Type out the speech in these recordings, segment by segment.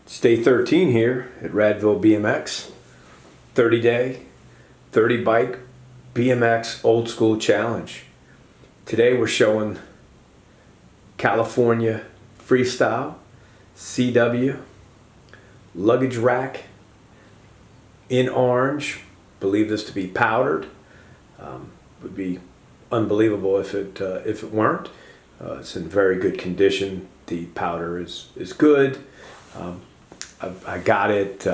It's day 13 here at Radville BMX. 30-day, 30 bike BMX old school challenge. Today we're showing California Freestyle, CW, luggage rack in orange. Believe this to be powdered. Would be unbelievable if it weren't. It's in very good condition. The powder is good. I got it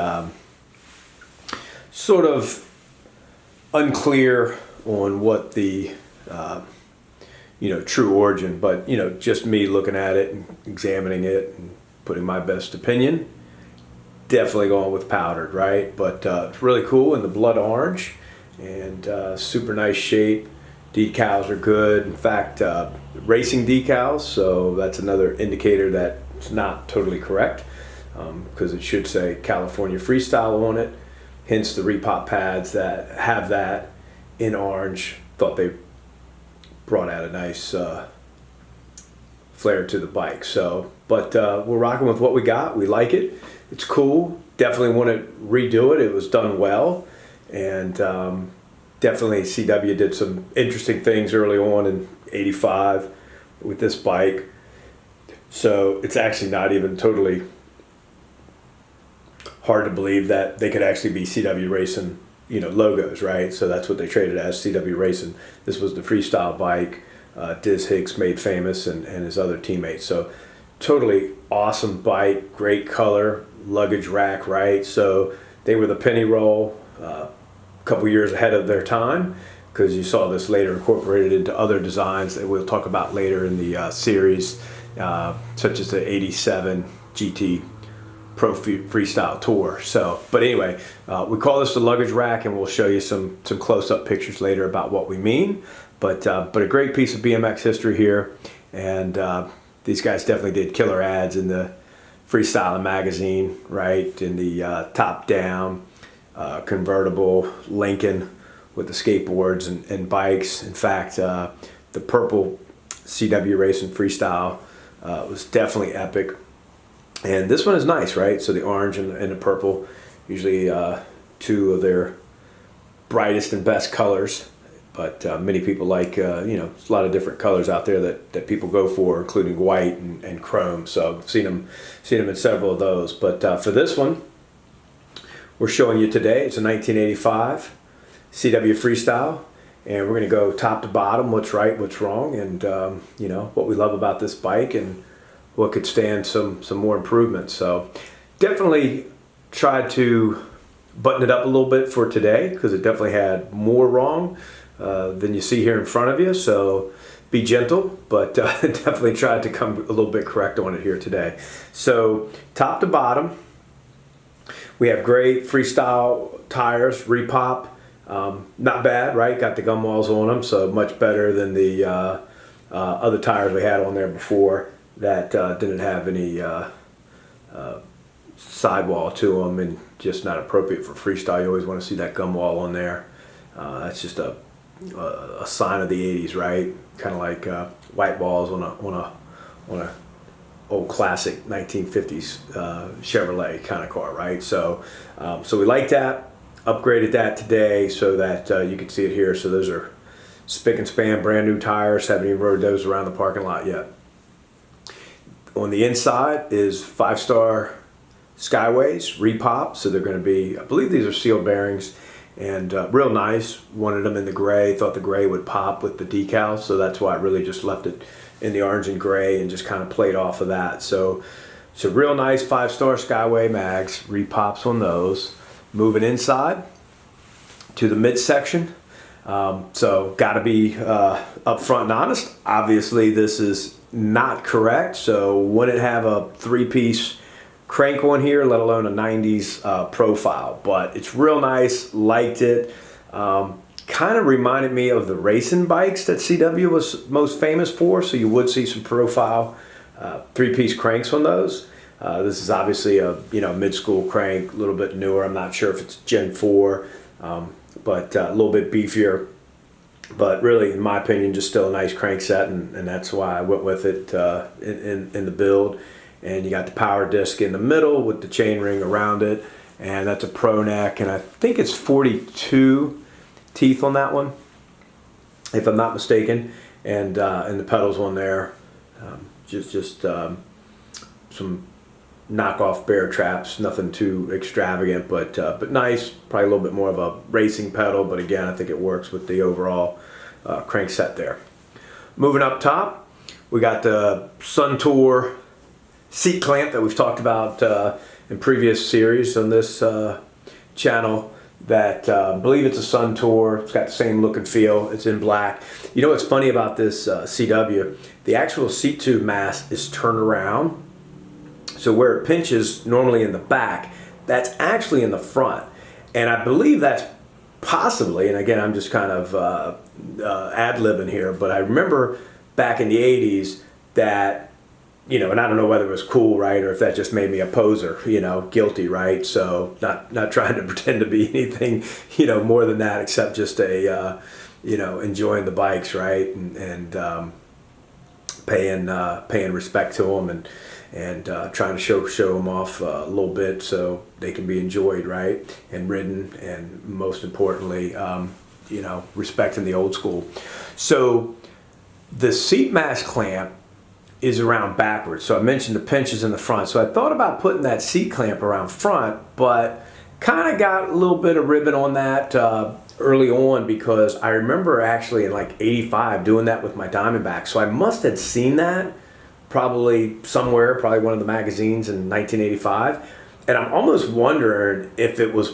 sort of unclear on what the true origin, but just me looking at it and examining it and putting my best opinion, definitely going with powdered, right? But it's really cool in the blood orange and super nice shape. Decals are good. In fact, racing decals, so that's another indicator that it's not totally correct, because it should say California Freestyle on it. Hence the repop pads that have that in orange. Thought they brought out a nice flair to the bike. So, but we're rocking with what we got. We like it. It's cool. Definitely want to redo it. It was done well, and definitely CW did some interesting things early on in '85 with this bike. So it's actually not even totally hard to believe that they could actually be CW Racing, logos, right? So that's what they traded as, CW Racing. This was the freestyle bike Diz Hicks made famous and his other teammates. So totally awesome bike, great color, luggage rack, right? So they were the penny roll, a couple years ahead of their time, because you saw this later incorporated into other designs that we'll talk about later in the series, such as the '87 GT Pro Freestyle Tour. So, but anyway, we call this the luggage rack, and we'll show you some close-up pictures later about what we mean. But a great piece of BMX history here, and these guys definitely did killer ads in the Freestyle magazine, right? In the top-down convertible Lincoln with the skateboards and bikes. In fact, the purple CW Racing Freestyle was definitely epic. And this one is nice, right? So the orange and the purple, usually two of their brightest and best colors. But many people like, there's a lot of different colors out there that people go for, including white and chrome. So I've seen them in several of those. But for this one, we're showing you today, it's a 1985 CW Freestyle. And we're going to go top to bottom, what's right, what's wrong, and what we love about this bike and what could stand some more improvements. So definitely tried to button it up a little bit for today, because it definitely had more wrong than you see here in front of you. So be gentle, but definitely tried to come a little bit correct on it here today. So top to bottom, we have great freestyle tires, repop. Not bad, right? Got the gum walls on them, so much better than the other tires we had on there before that didn't have any sidewall to them, and just not appropriate for freestyle. You always want to see that gum wall on there. That's just a sign of the '80s, right? Kind of like white walls on a old classic 1950s Chevrolet kind of car, right? So so we like that. Upgraded that today so that you can see it here. So those are spick and span brand new tires. Haven't even rode those around the parking lot yet. On the inside is 5-star Skyways, repop. So they're going to be, I believe these are sealed bearings, and real nice. Wanted them in the gray. Thought the gray would pop with the decals, so that's why I really just left it in the orange and gray and just kind of played off of that. So real nice 5-star Skyway mags, repops on those. Moving inside to the midsection. So got to be upfront and honest. Obviously this is not correct, so wouldn't have a 3-piece crank on here, let alone a 90s profile. But it's real nice, liked it. Kind of reminded me of the racing bikes that CW was most famous for, so you would see some profile 3-piece cranks on those. This is obviously a mid-school crank, a little bit newer. I'm not sure if it's Gen 4, but a little bit beefier. But really, in my opinion, just still a nice crankset, and that's why I went with it in the build. and you got the power disc in the middle with the chain ring around it, and that's a pro neck, and I think it's 42 teeth on that one, if I'm not mistaken, and the pedals on there, just some knockoff bear traps, nothing too extravagant, but nice. Probably a little bit more of a racing pedal, but again, I think it works with the overall crankset there. Moving up top, we got the Suntour seat clamp that we've talked about in previous series on this channel. That I believe it's a Suntour. It's got the same look and feel. It's in black. You know what's funny about this CW? The actual seat tube mast is turned around. So where it pinches normally in the back, that's actually in the front. And I believe that's possibly, and again, I'm just kind of ad-libbing here, but I remember back in the 80s that, you know, and I don't know whether it was cool, right, or if that just made me a poser, you know, guilty, right? So not trying to pretend to be anything, you know, more than that, except just a, you know, enjoying the bikes, right, and paying respect to them, and trying to show them off a little bit so they can be enjoyed, right, and ridden, and most importantly, you know, respecting the old school. So the seat mast clamp is around backwards. So I mentioned the pinch is in the front. So I thought about putting that seat clamp around front, but kind of got a little bit of ribbon on that early on, because I remember actually in like 85 doing that with my Diamondback. So I must have seen that probably somewhere, probably one of the magazines in 1985. And I'm almost wondering if it was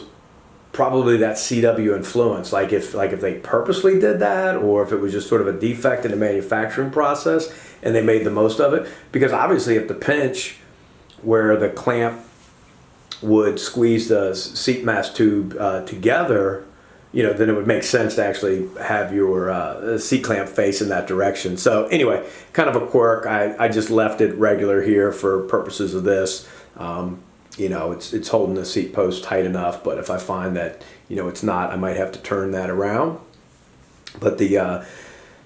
probably that CW influence, like if they purposely did that, or if it was just sort of a defect in the manufacturing process and they made the most of it. Because obviously if the pinch where the clamp would squeeze the seat mast tube together, you know, then it would make sense to actually have your seat clamp face in that direction. So anyway, kind of a quirk. I just left it regular here for purposes of this. You know, it's holding the seat post tight enough, but if I find that, you know, it's not, I might have to turn that around. But the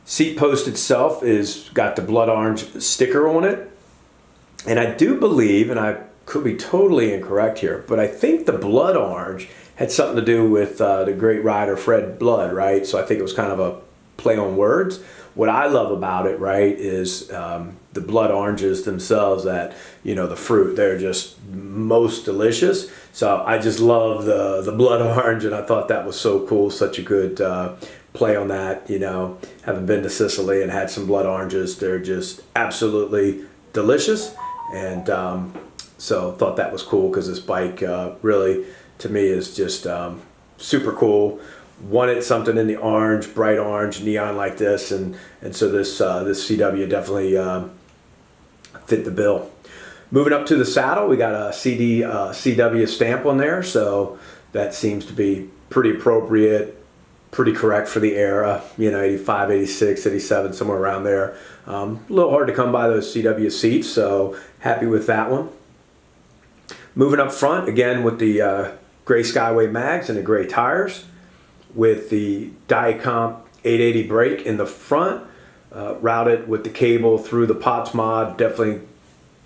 seat post itself is got the blood orange sticker on it. And I do believe, and I could be totally incorrect here, but I think the blood orange had something to do with the great rider Fred Blood, right? So I think it was kind of a play on words. What I love about it, right, is the blood oranges themselves, that, you know, the fruit, they're just most delicious. So I just love the blood orange, and I thought that was so cool, such a good play on that. You know, having been to Sicily and had some blood oranges, they're just absolutely delicious. And so thought that was cool, because this bike really, to me, is just super cool. Wanted something in the orange, bright orange, neon like this, and so this CW definitely fit the bill. Moving up to the saddle, we got a CW stamp on there, so that seems to be pretty appropriate, pretty correct for the era, you know, 85, 86, 87, somewhere around there. A little hard to come by those CW seats, so happy with that one. Moving up front, again with the gray Skyway mags and the gray tires, with the Diacomp 880 brake in the front, routed with the cable through the POTS mod. Definitely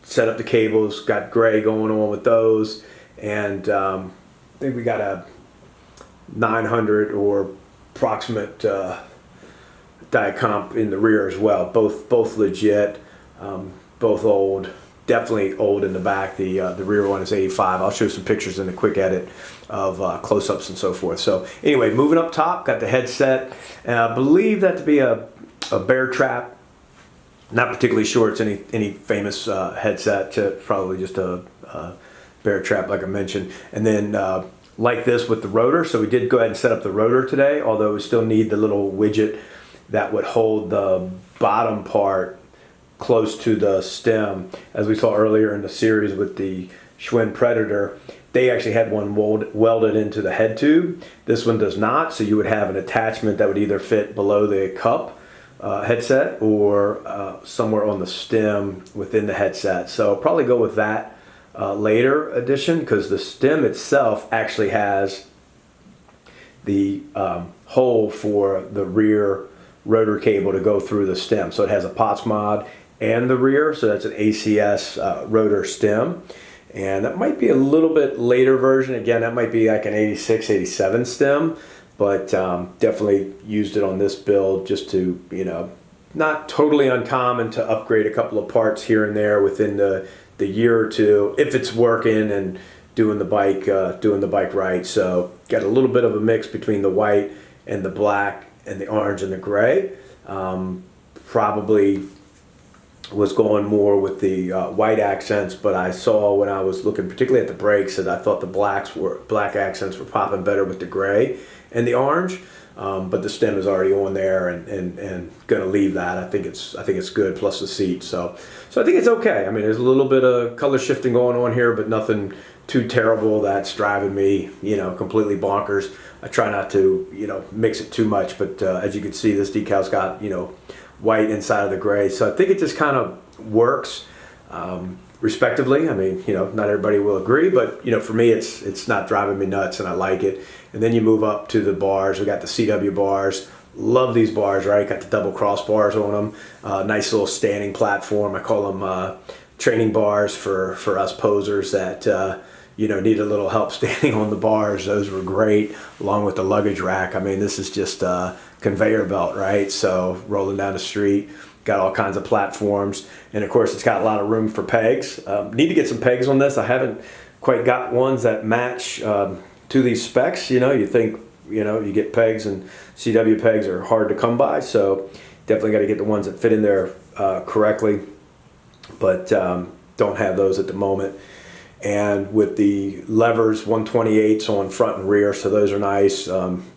set up the cables, got gray going on with those, and I think we got a 900 or approximate Diacomp in the rear as well. Both legit, both old. Definitely old in the back. The rear one is 85. I'll show some pictures in a quick edit of close-ups and so forth. So anyway, moving up top, got the headset. I believe that to be a bear trap. Not particularly sure it's any famous headset. Probably just a bear trap, like I mentioned. And then like this with the rotor. So we did go ahead and set up the rotor today, although we still need the little widget that would hold the bottom part close to the stem. As we saw earlier in the series with the Schwinn Predator, they actually had one welded into the head tube. This one does not, so you would have an attachment that would either fit below the cup headset or somewhere on the stem within the headset. So I'll probably go with that later edition, because the stem itself actually has the hole for the rear rotor cable to go through the stem. So it has a POTS mod and the rear. So that's an ACS rotor stem. And that might be a little bit later version. Again, that might be like an 86, 87 stem, but definitely used it on this build just to, you know, not totally uncommon to upgrade a couple of parts here and there within the year or two if it's working and doing the bike right. So got a little bit of a mix between the white and the black and the orange and the gray. Probably was going more with the white accents, but I saw when I was looking particularly at the brakes that I thought the black accents were popping better with the gray and the orange. But the stem is already on there and going to leave that. I think it's good, plus the seat. So I think it's okay. I mean, there's a little bit of color shifting going on here, but nothing too terrible that's driving me, you know, completely bonkers. I try not to, you know, mix it too much, but as you can see, this decal's got, you know, white inside of the gray. So I think it just kind of works respectively. I mean, you know, not everybody will agree, but, you know, for me, it's not driving me nuts and I like it. And then you move up to the bars. We got the CW bars. Love these bars, right? Got the double crossbars on them. Nice little standing platform. I call them training bars for us posers that, you know, need a little help standing on the bars. Those were great, along with the luggage rack. I mean, this is just a conveyor belt, right? So rolling down the street, got all kinds of platforms. And of course, it's got a lot of room for pegs. Need to get some pegs on this. I haven't quite got ones that match to these specs. You know, you think, you know, you get pegs, and CW pegs are hard to come by. So definitely got to get the ones that fit in there correctly, but don't have those at the moment. And with the levers, 128s on front and rear, so those are nice.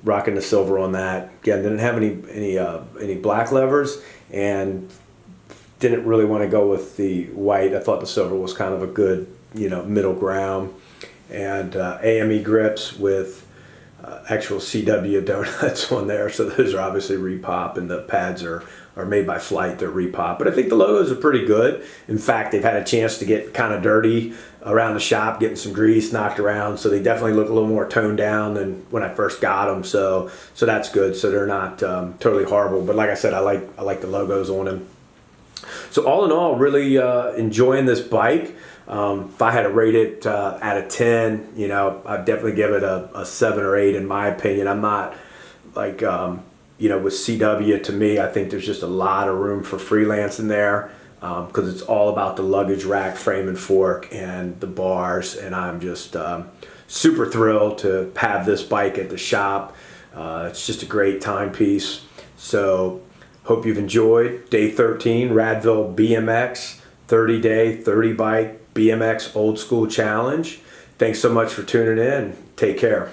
Rocking the silver on that. Again, didn't have any black levers, and didn't really want to go with the white. I thought the silver was kind of a good, you know, middle ground. And AME grips with actual CW donuts on there, so those are obviously repop, and the pads are made by Flight. They're repop, but I think the logos are pretty good. In fact, they've had a chance to get kind of dirty around the shop, getting some grease knocked around, so they definitely look a little more toned down than when I first got them. So that's good. So they're not totally horrible, but like I said, I like the logos on them. So all in all, really enjoying this bike. If I had to rate it out of 10, you know, I'd definitely give it a 7 or 8 in my opinion. I'm not like, you know, with CW, to me, I think there's just a lot of room for freelance in there because it's all about the luggage rack, frame and fork, and the bars. And I'm just super thrilled to have this bike at the shop. It's just a great timepiece. So hope you've enjoyed day 13, Radville BMX, 30-day, 30-bike BMX Old School Challenge. Thanks so much for tuning in. Take care.